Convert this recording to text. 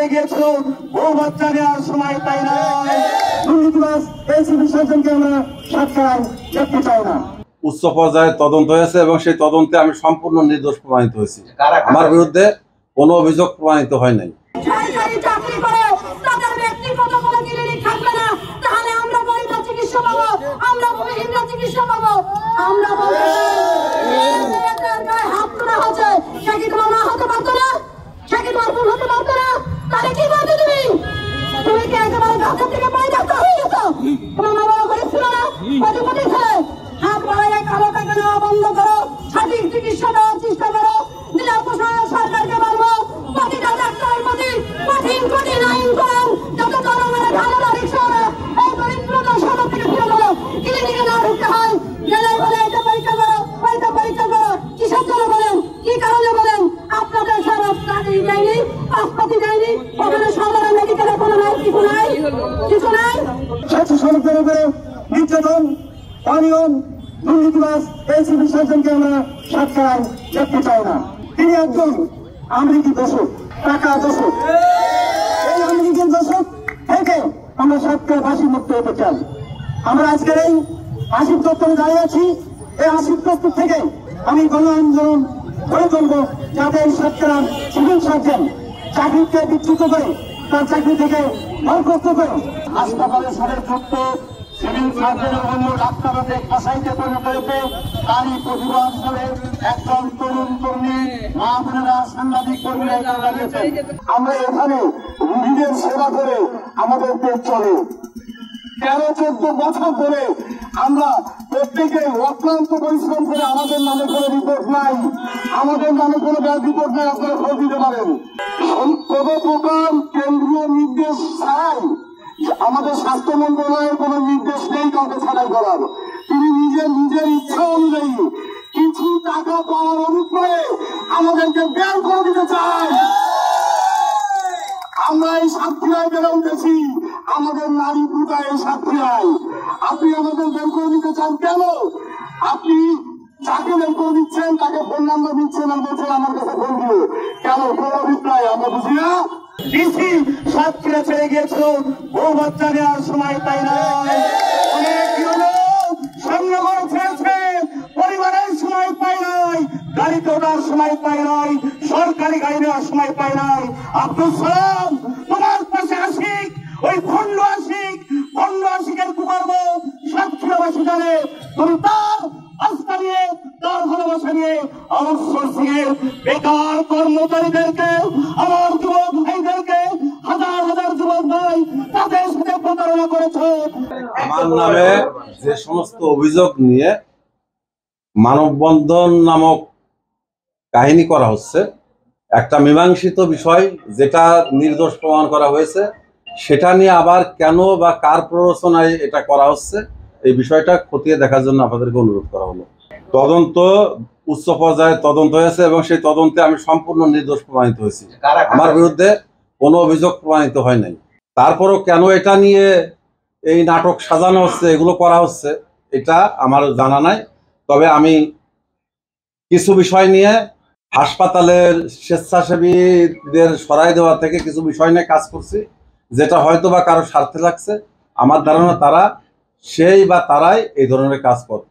ছেড়ে গিয়েছিল, বউ বাচ্চা নেওয়ার সময় তাই নয়। দুর্নীতিবাজ এই সিভিল সার্জনকে আমরা সাক্ষাৎ দেখতে চাই না। উচ্চ পর্যায়ে তদন্ত হয়েছে এবং সেই তদন্তে আমি সম্পূর্ণ নির্দোষ প্রমাণিত হয়েছি। আমার বিরুদ্ধে কোনো অভিযোগ প্রমাণিত হয় নাই। বন্ধ করো, সঠিক চিকিৎসা দেওয়ার চেষ্টা করো। জেলা প্রশাসন সরকারকে বলবো প্রতিটা ডাক্তারের প্রতি কঠিন কঠিন আইন করুন, যাতে জনগণের ভালো রিক্সা এই দরিদ্রতা সদর থেকে ফিরে গেল ক্লিনিকে না ঢুকতে হয়। জেলায় বলে এটা পরীক্ষা করো, ওইটা পরীক্ষা করো, কিসের জন্য বলেন, কি কারণে বলেন? আপনাদের সরব কাজে যায়নি, পাসপাতি যায়নি, ওখানে সাধারণ মেডিকেলে কোনো নাই, কিছু নাই, কিছু নাই। স্বাস্থ্য শ্রমিকদের উপরে নির্যাতন, অনিয়ম, দুর্নীতিবাজ এই সিভিল সার্জনকে আমরা সাক্ষাৎ দেখতে চাই না। তিনি একজন আমেরিকি দোষক, টাকা দোষক। এই আমেরিকান দোষক থেকে আমরা সাক্ষাৎ ফাঁসি মুক্ত হতে চাই। আমরা আজকের এই আসিফ দপ্তরে দাঁড়িয়ে আছি। এই আসিফ দপ্তর থেকে আমি গণ আন্দোলন গড়ে তুলবো, যাতে এই সাক্ষাৎ সিভিল সার্জন চাকরিকে বিচ্যুত করে, তার চাকরি থেকে বরখাস্ত করে হাসপাতালের সাথে যুক্ত সিভিল সার্জনের অন্য ডাক্তারদের কষাইতে পরিণত হয়েছে। তারই প্রতিবাদ করে একজন তরুণ তরুণী মা বোনেরা, সাংবাদিক কর্মীরা দাঁড়িয়েছে। আমরা এখানে রোগীদের সেবা করে আমাদের পেট চলে। 13-14 বছর ধরে আমরা প্রত্যেকে অক্লান্ত পরিশ্রম করে, আমাদের নামে কোনো রিপোর্ট নাই, আমাদের নামে কোনো ব্যাড রিপোর্ট নাই, আপনারা খোঁজ দিতে পারেন। কোনো প্রকার কেন্দ্রীয় নির্দেশ ছাড়াই, আমাদের স্বাস্থ্য মন্ত্রণালয়ের কোন নির্দেশ নেই কাউকে ছাড়াই করার। তিনি নিজের ইচ্ছা অনুযায়ী কিছু টাকা পাওয়ার অভিপ্রায়ে আমাদেরকে বের করে দিতে চায়। আমরা এই সাতক্ষীরায় বেড়ে উঠেছি, আমাদের নারী পুতা এই সাতক্ষীরায়। আপনি আমাদের বের করে দিতে চান কেন? আপনি যাকে বের করে দিচ্ছেন তাকে ফোন নাম্বার দিচ্ছেন আর বলছেন আমার কাছে ফোন দিও কেন? কোন অভিপ্রায় আমরা বুঝি না। ডিসি সাতক্ষীরা ছেড়ে গিয়েছিল, বউ বাচ্চা নেওয়ার সময় তাই নয়। অনেক সংগ্রহ ছেড়েছে, পরিবারের সময় পাই নাই, গাড়িতে ওঠার সময় পাই নাই, সরকারি গাড়ি নেওয়ার সময় পাই নাই। আব্দুল সালাম তোমার পাশে আশিক, ওই খন্ড আশিকের কুকর্ম সাতক্ষীরাবাসী জানে। তুমি তার আস্থা নিয়ে, তার ভালোবাসা নিয়ে আউটসোর্সিংয়ের বেকার কর্মচারীদেরকে, আমার যুবক ভাইদেরকে, হাজার হাজার যুবক ভাই তাদের সাথে প্রতারণা করেছে। আমার নামে যে সমস্ত অভিযোগ নিয়ে মানববন্ধন নামক কাহিনী করা হচ্ছে, একটা মীমাংসিত বিষয় যেটা নির্দোষ প্রমাণ করা হয়েছে, সেটা নিয়ে আবার কেন বা কার প্ররোচনায় এটা করা হচ্ছে, এই বিষয়টা খতিয়ে দেখার জন্য আপনাদেরকে অনুরোধ করা হলো। তদন্ত উচ্চ পর্যায়ে তদন্ত হয়েছে এবং সেই তদন্তে আমি সম্পূর্ণ নির্দোষ প্রমাণিত হয়েছি। আমার বিরুদ্ধে কোনো অভিযোগ প্রমাণিত হয় নাই। তারপরও কেন এটা নিয়ে এই নাটক সাজানো হচ্ছে, এগুলো করা হচ্ছে, এটা আমার জানা নাই। তবে আমি কিছু বিষয় নিয়ে হাসপাতালের স্বেচ্ছাসেবীদের সরাই দেওয়া থেকে কিছু বিষয় নিয়ে কাজ করছি, যেটা হয়তো বা কারো স্বার্থে লাগছে। আমার ধারণা তারাই এই ধরনের কাজ করে।